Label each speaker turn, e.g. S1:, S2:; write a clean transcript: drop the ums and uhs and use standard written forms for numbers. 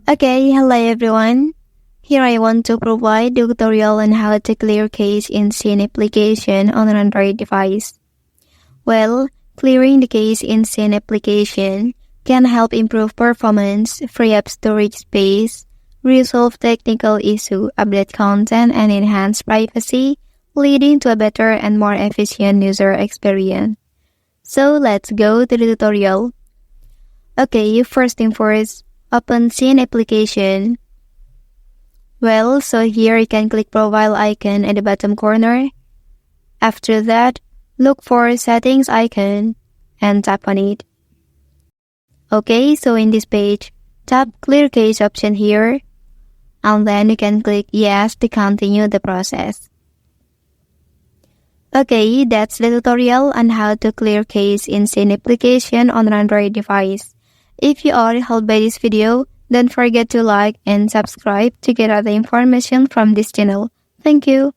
S1: Okay, hello everyone. Here I want to provide the tutorial on how to clear cache in Shein application on an Android device. Well, clearing the cache in Shein application can help improve performance, free up storage space, resolve technical issue, update content, and enhance privacy, leading to a better and more efficient user experience. So let's go to the tutorial. Okay, first thing first, open Shein application. Well, so here you can click profile icon at the bottom corner. After that, look for settings icon and tap on it. Okay, so in this page, tap clear cache option here, and then you can click yes to continue the process. Okay, that's the tutorial on how to clear cache in Shein application on an Android device. If you are helped by this video, don't forget to like and subscribe to get other information from this channel. Thank you.